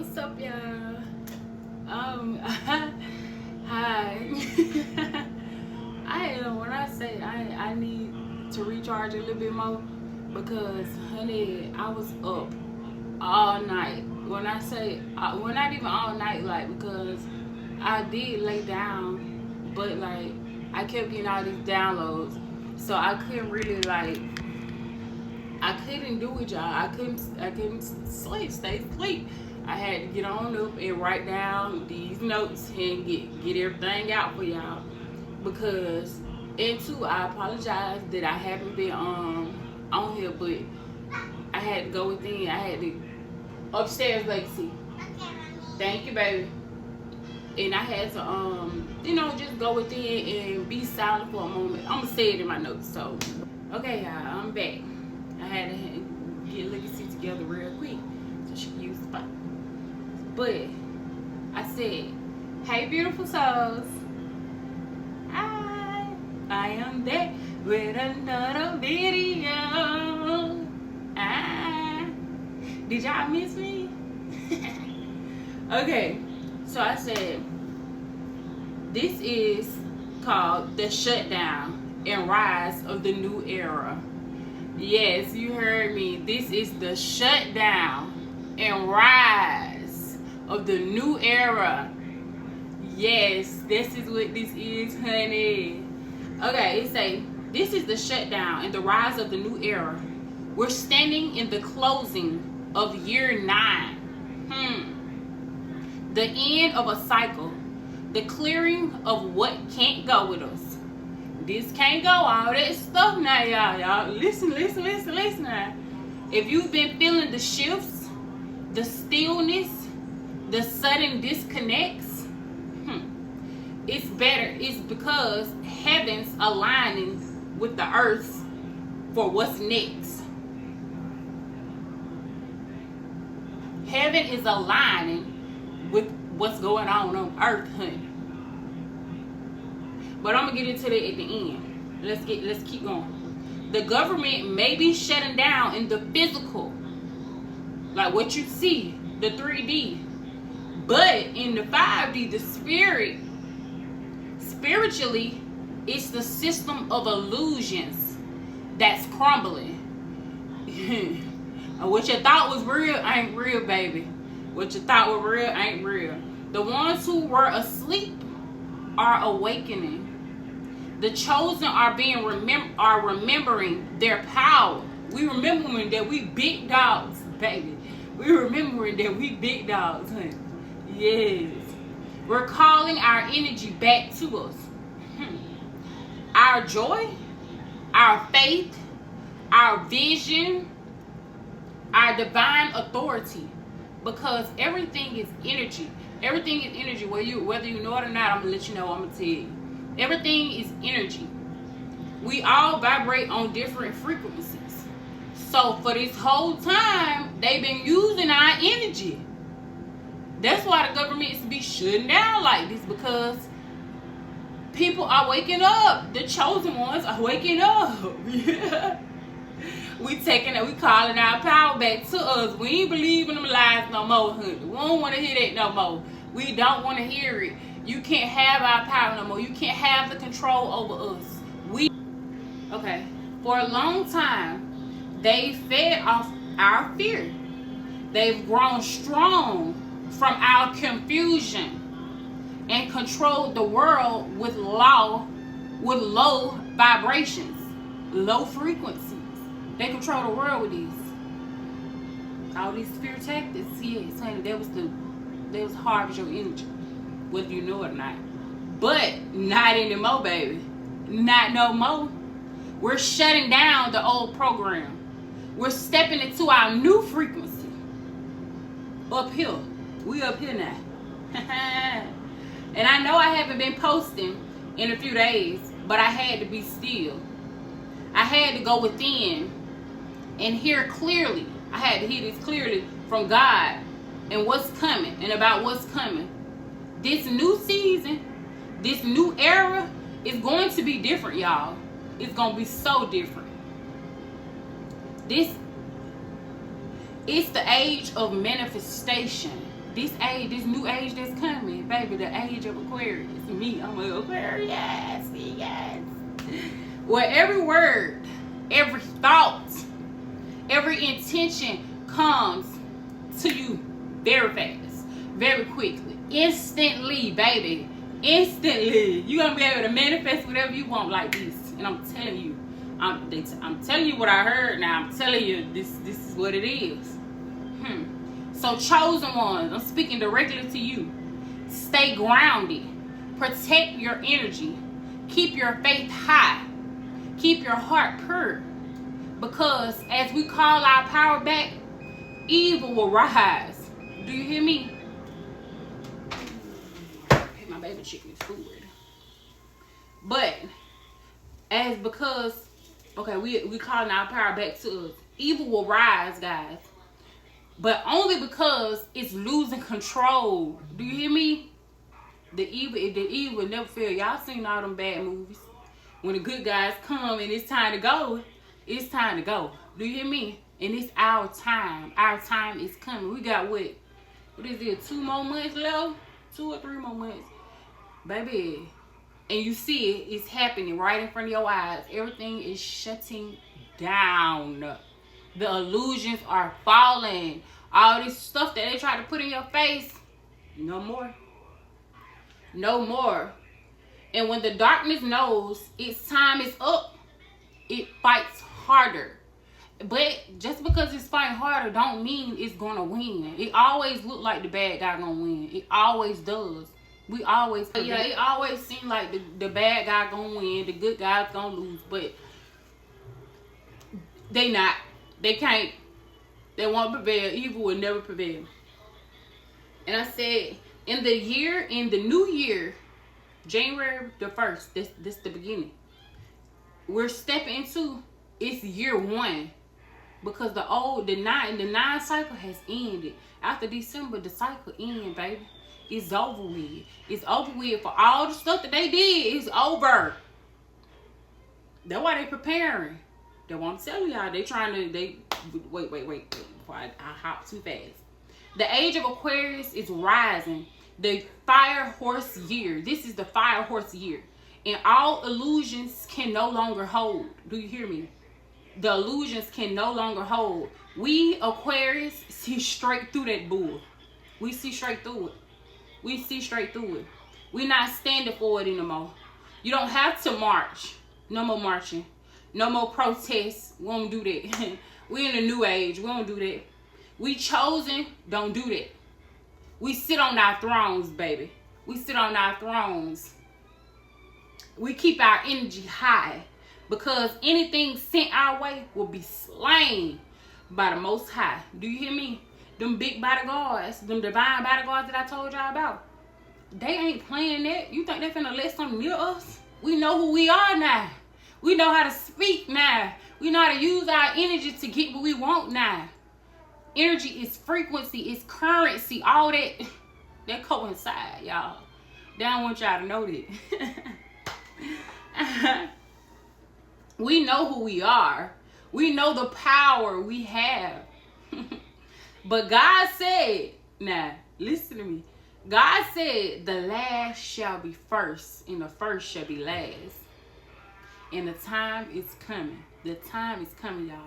What's up, y'all? Hi. When I say I need to recharge a little bit more because, honey, I was up all night. When I say, well, not even all night, like, because I did lay down, but like I kept getting all these downloads, so I couldn't really I couldn't do it, y'all. I couldn't stay asleep. I had to get on up and write down these notes and get everything out for y'all. Because, and two, I apologize that I haven't been on here, but I had to go within. I had to upstairs, Lexi. Thank you, baby. And I had to just go within and be silent for a moment. I'm gonna say it in my notes. So, okay, y'all, I'm back. I had to get Legacy together real quick so she can use the spot. But I said, hey, beautiful souls. I am back with another video. Did y'all miss me? Okay, so I said, this is called The Shutdown and Rise of the New Era. Yes, you heard me. This is the shutdown and rise of the new era. Yes, this is what this is, honey. Okay, it say, this is the shutdown and the rise of the new era. We're standing in the closing of year 9. The end of a cycle. The clearing of what can't go with us. This can't go, all that stuff now, y'all. Listen now. If you've been feeling the shifts, the stillness, the sudden disconnects, it's better. It's because heaven's aligning with the earth for what's next. Heaven is aligning with what's going on earth, honey. But I'm gonna get into that at the end. Let's keep going. The government may be shutting down in the physical, like what you see, the 3D, but in the 5D, the spiritually, it's the system of illusions that's crumbling. What you thought was real ain't real, baby. What you thought was real ain't real. The ones who were asleep are awakening. The chosen are remembering their power. We remembering that we big dogs, baby. We remembering that we big dogs, honey. Yes. We're calling our energy back to us. Our joy, our faith, our vision, our divine authority. Because everything is energy. Everything is energy. Whether you know it or not, I'm going to let you know. I'm going to tell you. Everything is energy. We all vibrate on different frequencies. So for this whole time, they've been using our energy. That's why the government is to be shutting down like this, because people are waking up. The chosen ones are waking up. We calling our power back to us. We ain't believing them lies no more, honey. We don't want to hear that no more. We don't want to hear it. You can't have our power no more. You can't have the control over us. Okay. For a long time, they fed off our fear. They've grown strong from our confusion and controlled the world with low vibrations, low frequencies. They control the world with these. All these fear tactics. Yes, honey, that was harvest your energy, whether you know it or not. But not anymore, baby. Not no more. We're shutting down the old program. We're stepping into our new frequency. Up here. We up here now. And I know I haven't been posting in a few days, but I had to be still. I had to go within and hear clearly. I had to hear this clearly from God and what's coming and about what's coming. This new season, this new era is going to be different, y'all. It's going to be so different. It's the age of manifestation. this age, this new age that's coming, baby, the age of Aquarius. Me, I'm an Aquarius, yes. Where every word, every thought, every intention comes to you very fast, very quickly, instantly, baby, instantly. You're gonna be able to manifest whatever you want like this. And I'm telling you, I'm telling you what I heard. Now I'm telling you this is what it is. So chosen ones, I'm speaking directly to you. Stay grounded. Protect your energy. Keep your faith high. Keep your heart pure. Because as we call our power back, evil will rise. Do you hear me? Hey, my baby chicken's food. But okay, we calling our power back to us. Evil will rise, guys. But only because it's losing control. Do you hear me? The evil will never fail. Y'all seen all them bad movies. When the good guys come and it's time to go, it's time to go. Do you hear me? And it's our time. Our time is coming. We got what is it? 2 more months left? 2 or 3 more months. Baby. And you see it. It's happening right in front of your eyes. Everything is shutting down. The illusions are falling. All this stuff that they try to put in your face, no more. No more. And when the darkness knows its time is up, it fights harder. But just because it's fighting harder don't mean it's going to win. It always look like the bad guy going to win. It always does. It always seems like the bad guy going to win. The good guy's going to lose. But they not. They can't. They won't prevail. Evil will never prevail. And I said, in the new year, January the 1st, this the beginning. We're stepping into, it's year 1. Because the 9 cycle has ended. After December, the cycle ends, baby. It's over with. It's over with for all the stuff that they did. It's over. That's why they preparing. That's what I'm telling y'all. Wait, before I hop too fast. The age of Aquarius is rising. The fire horse year. This is the fire horse year. And all illusions can no longer hold. Do you hear me? The illusions can no longer hold. We Aquarius see straight through that bull. We see straight through it. We see straight through it. We're not standing for it anymore. You don't have to march. No more marching. No more protests. We won't do that. We in a new age. We don't do that. We chosen. Don't do that. We sit on our thrones, baby. We sit on our thrones. We keep our energy high. Because anything sent our way will be slain by the Most High. Do you hear me? Them big bodyguards, them divine bodyguards that I told y'all about, they ain't playing that. You think they finna let something near us? We know who we are now. We know how to speak now. We know how to use our energy to get what we want now. Energy is frequency, it's currency, all that coincide, y'all. They don't want y'all to know that. We know who we are. We know the power we have. But God said, now, listen to me. God said, the last shall be first, and the first shall be last. And the time is coming. The time is coming, y'all.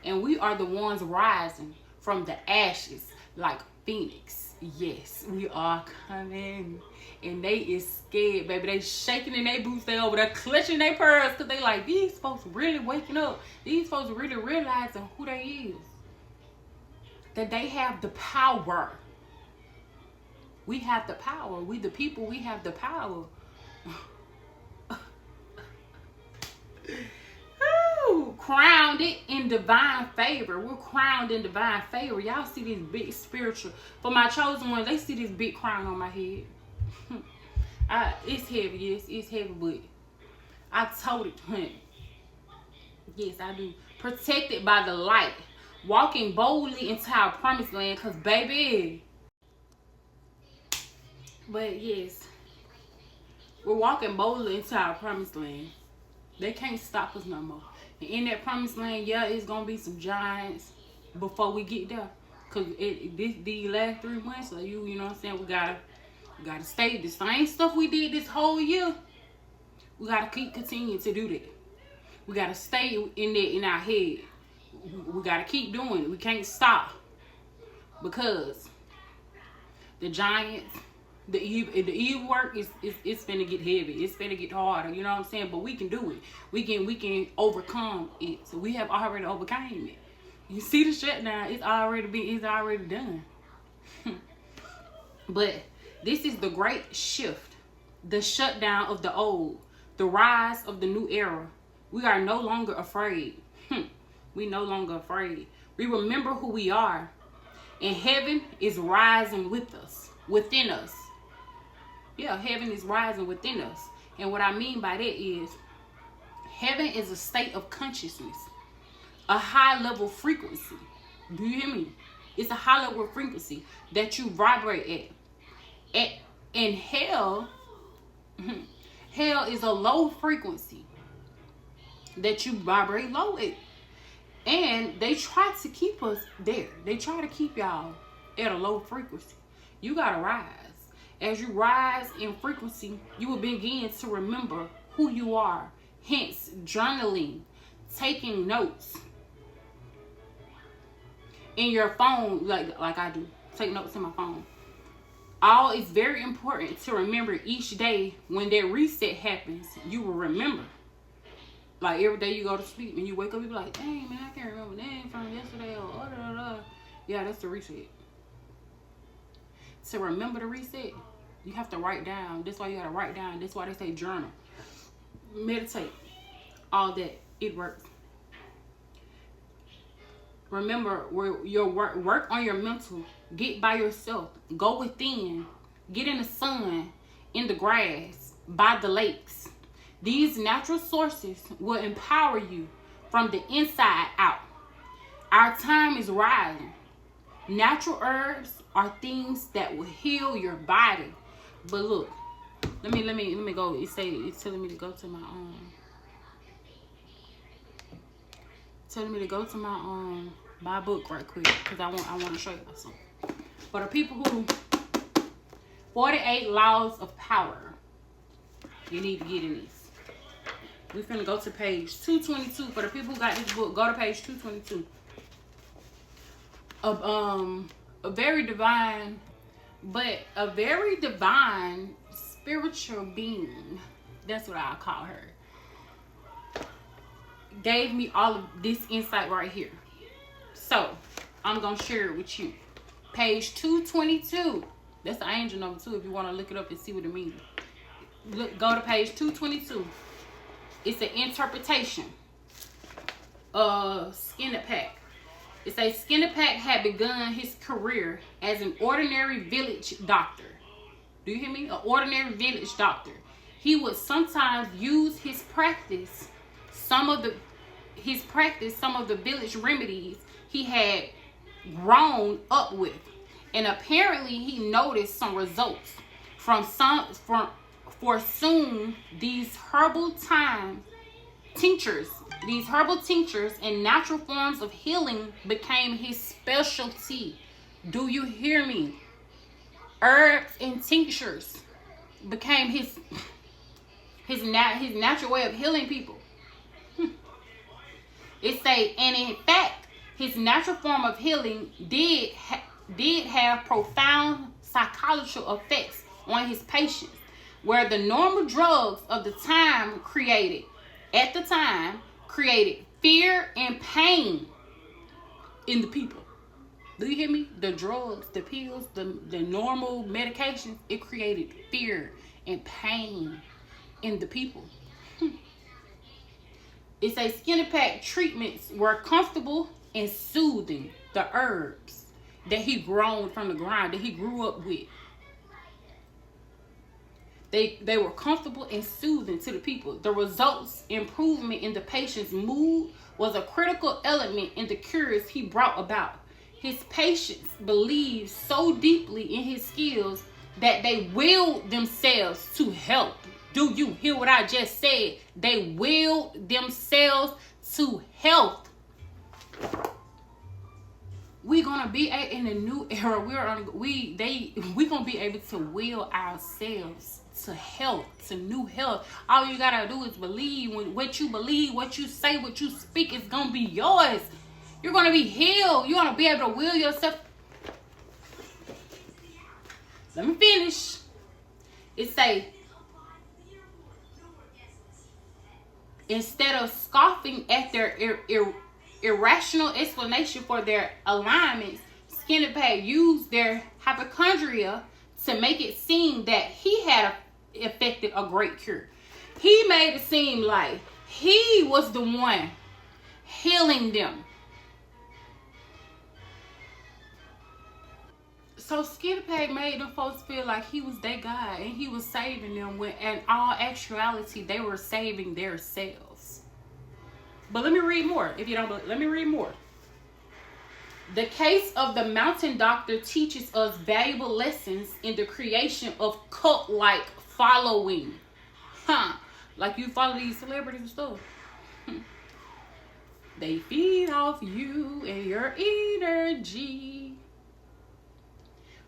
And we are the ones rising from the ashes like Phoenix. Yes, we are coming. And they is scared, baby. They shaking in their boots. They over there clutching their pearls because they like, these folks really waking up. These folks really realizing who they is. That they have the power. We have the power. We the people, we have the power. Ooh, crowned it in divine favor. We're crowned in divine favor. Y'all see this big spiritual. For my chosen ones, they see this big crown on my head. It's heavy, yes, it's heavy, but I told it, honey. Yes, I do. Protected by the light. Walking boldly into our promised land, because baby. But yes, we're walking boldly into our promised land. They can't stop us no more. And in that promised land, yeah, it's going to be some giants before we get there. Cause these last 3 months, so you know what I'm saying, we gotta stay the same stuff we did this whole year. We gotta continue to do that. We gotta stay in there in our head. We gotta keep doing it. We can't stop, because the giants, the evil work is it's finna get heavy. It's finna get harder. You know what I'm saying? But we can do it. We can overcome it. So we have already overcame it. You see the shutdown? It's already done. But this is the great shift, the shutdown of the old, the rise of the new era. We are no longer afraid. We no longer afraid. We remember who we are, and heaven is rising with us, within us. Yeah, heaven is rising within us. And what I mean by that is, heaven is a state of consciousness, a high level frequency. Do you hear me? It's a high level frequency that you vibrate at. And hell is a low frequency that you vibrate low at. And they try to keep us there. They try to keep y'all at a low frequency. You gotta rise. As you rise in frequency, you will begin to remember who you are. Hence, journaling, taking notes in your phone, like I do. Take notes in my phone. All is very important to remember each day. When that reset happens, you will remember. Like every day you go to sleep and you wake up, you be like, dang man, I can't remember that from yesterday or Yeah, that's the reset. To remember the reset, you have to write down. That's why you gotta write down. That's why they say journal, meditate, all that. It works. Remember, where your work on your mental. Get by yourself. Go within. Get in the sun, in the grass, by the lakes. These natural sources will empower you from the inside out. Our time is rising. Natural herbs are things that will heal your body. But look, let me go. It's telling me to go to my book right quick, because I want to show you something. For the people who 48 laws of power, you need to get in this. We're finna go to page 222. For the people who got this book, go to page 222. A very divine spiritual being, that's what I'll call her, gave me all of this insight right here. So I'm gonna share it with you. Page 222. That's the angel number 2 if you want to look it up and see what it means. Go to page 222. It's an interpretation of Skinnapack. It says Skinnapack had begun his career as an ordinary village doctor. Do you hear me? An ordinary village doctor. He would sometimes use his practice, some of the village remedies he had grown up with, and apparently he noticed some results for soon these herbal tinctures and natural forms of healing became his specialty. Do you hear me? Herbs and tinctures became his natural way of healing people. It say, and in fact, his natural form of healing did have profound psychological effects on his patients, where the normal drugs of the time created fear and pain in the people. Do you hear me? The drugs, the pills, the normal medications, it created fear and pain in the people. It says Skinnapack treatments were comfortable and soothing. The herbs that he grown from the ground, that he grew up with, they were comfortable and soothing to the people. The results, improvement in the patient's mood, was a critical element in the cures he brought about. His patients believed so deeply in his skills that they willed themselves to help. Do you hear what I just said? They willed themselves to health. we're gonna be in a new era. We gonna be able to will ourselves to health, to new health. All you gotta do is believe. When what you believe, what you say, what you speak is gonna be yours. You're gonna be healed. You're gonna be able to will yourself. Let me finish. It say, instead of scoffing at their irrational explanation for their alignments, Skinny Pig used their hypochondria to make it seem that he had effected a great cure. He made it seem like he was the one healing them. So Skinny Pig made them folks feel like he was their God and he was saving them, when in all actuality they were saving themselves. But let me read more. If you don't believe, let me read more. The case of the mountain doctor teaches us valuable lessons in the creation of cult-like following. Like you follow these celebrities and stuff. They feed off you and your energy.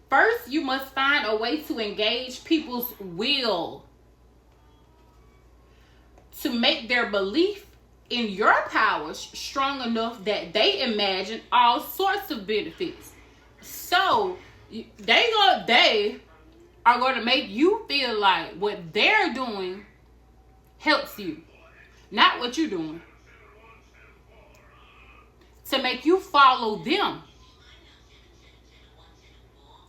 First, you must find a way to engage people's will to make their belief in your powers strong enough that they imagine all sorts of benefits. So they are going to make you feel like what they're doing helps you, not what you're doing, to make you follow them.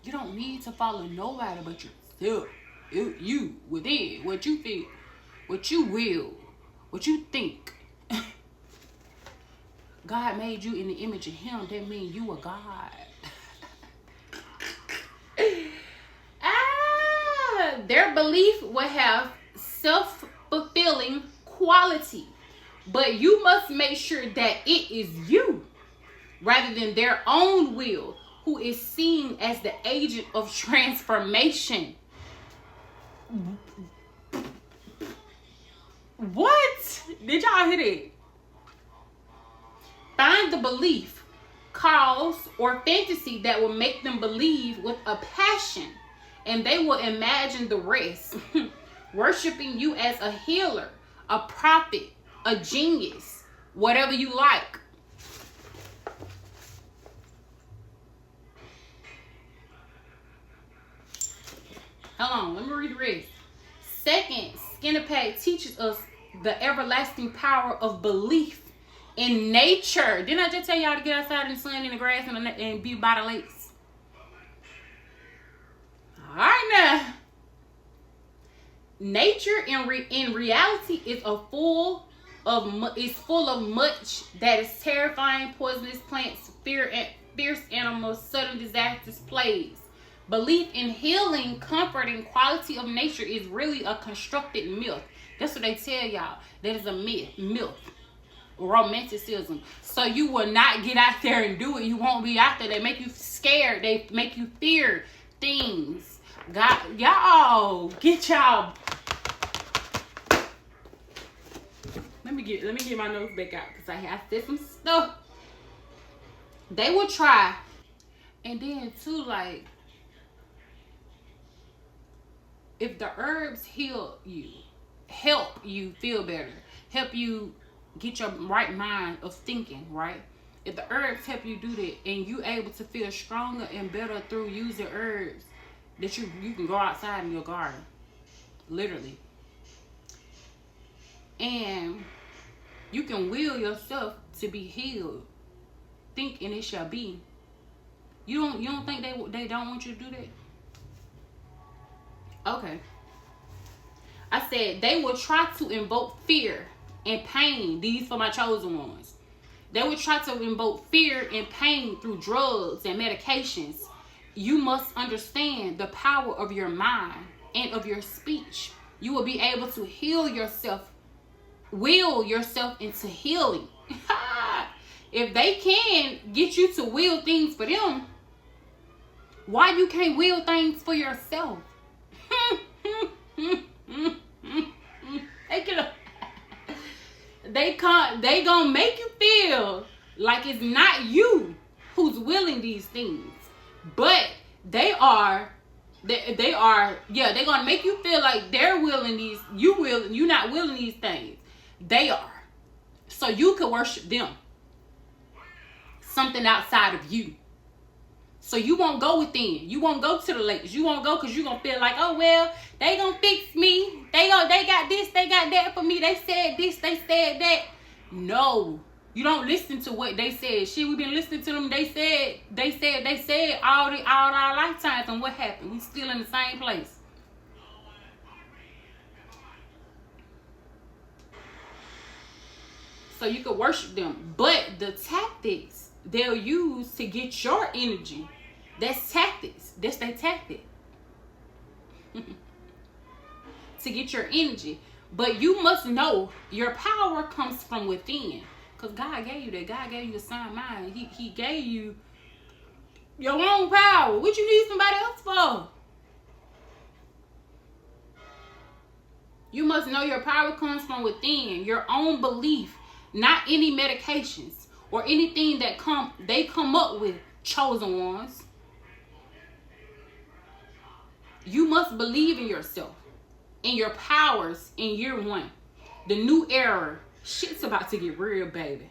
You don't need to follow nobody but yourself. You within, what you feel, what you will, what you think. God made you in the image of him. That means you are God. Their belief will have self-fulfilling quality. But you must make sure that it is you, rather than their own will, who is seen as the agent of transformation. What? Did y'all hear that? Find the belief, cause, or fantasy that will make them believe with a passion, and they will imagine the rest. Worshipping you as a healer, a prophet, a genius, whatever you like. Hold on, let me read the rest. Second, Skinny Pig teaches us the everlasting power of belief in nature. Didn't I just tell y'all to get outside in the sun, in the grass, and be by the lakes? All right now. Nature in reality is full of much that is terrifying, poisonous plants, fierce animals, sudden disasters, plagues. Belief in healing, comfort, and quality of nature is really a constructed myth. That's what they tell y'all. That is a myth. Romanticism. So you will not get out there and do it. You won't be out there. They make you scared. They make you fear things. God, y'all, get y'all. Let me get my notes back out because I have said some stuff. They will try, and then too, like, if the herbs help you feel better, help you get your right mind of thinking, right? If the herbs help you do that, and you able to feel stronger and better through using herbs, that you can go outside in your garden, literally, and you can will yourself to be healed. Think and it shall be. You don't think they don't want you to do that? Okay. I said they will try to invoke fear and pain. These for my chosen ones. They will try to invoke fear and pain through drugs and medications. You must understand the power of your mind and of your speech. You will be able to heal yourself, will yourself into healing. If they can get you to will things for them, why you can't will things for yourself? They gonna make you feel like it's not you who's willing these things. But they are, yeah, they're going to make you feel like they're willing these, you're not willing these things. They are. So you could worship them. Something outside of you. So you won't go within. You won't go to the ladies. You won't go because you're going to feel like, oh, well, they going to fix me. They got this, they got that for me. They said this, they said that. No. You don't listen to what they said. Shit, we've been listening to them. They said all our lifetimes. And what happened? We still in the same place. So you could worship them. But the tactics they'll use to get your energy, that's tactics. That's their tactic. To get your energy. But you must know your power comes from within. Because God gave you that. God gave you a sound mind. He gave you your own power. What you need somebody else for? You must know your power comes from within. Your own belief. Not any medications or anything that they come up with, chosen ones. You must believe in yourself, in your powers in year one. The new era. Shit's about to get real, baby.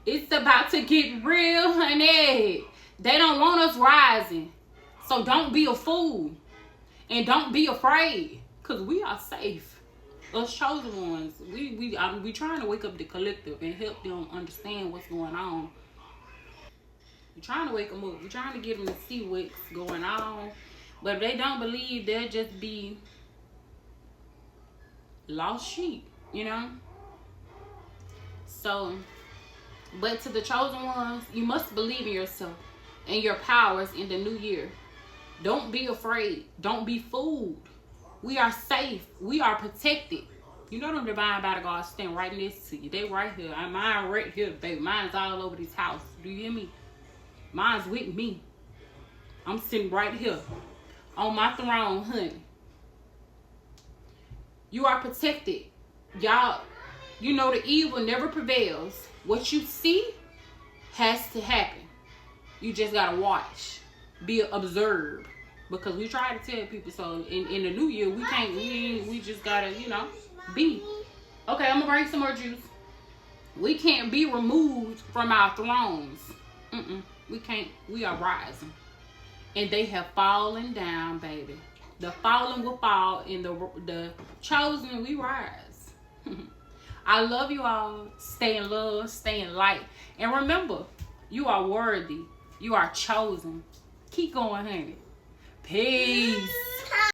It's about to get real, honey. They don't want us rising. So don't be a fool. And don't be afraid. Because we are safe. Us chosen ones. We trying to wake up the collective and help them understand what's going on. We're trying to wake them up. We're trying to get them to see what's going on. But if they don't believe, they'll just be lost sheep, you know? So, but to the chosen ones, you must believe in yourself and your powers in the new year. Don't be afraid. Don't be fooled. We are safe. We are protected. You know them divine bodyguards stand right next to you. They right here. Mine right here, baby. Mine's all over this house. Do you hear me? Mine's with me. I'm sitting right here on my throne, honey. You are protected. Y'all, you know the evil never prevails. What you see has to happen. You just gotta watch. Observe. Because we try to tell people, so in the new year, we just gotta, be. Okay, I'm gonna bring some more juice. We can't be removed from our thrones. We can't. We are rising. And they have fallen down, baby. The fallen will fall, and the chosen, we rise. I love you all. Stay in love, stay in light. And remember, you are worthy. You are chosen. Keep going, honey. Peace.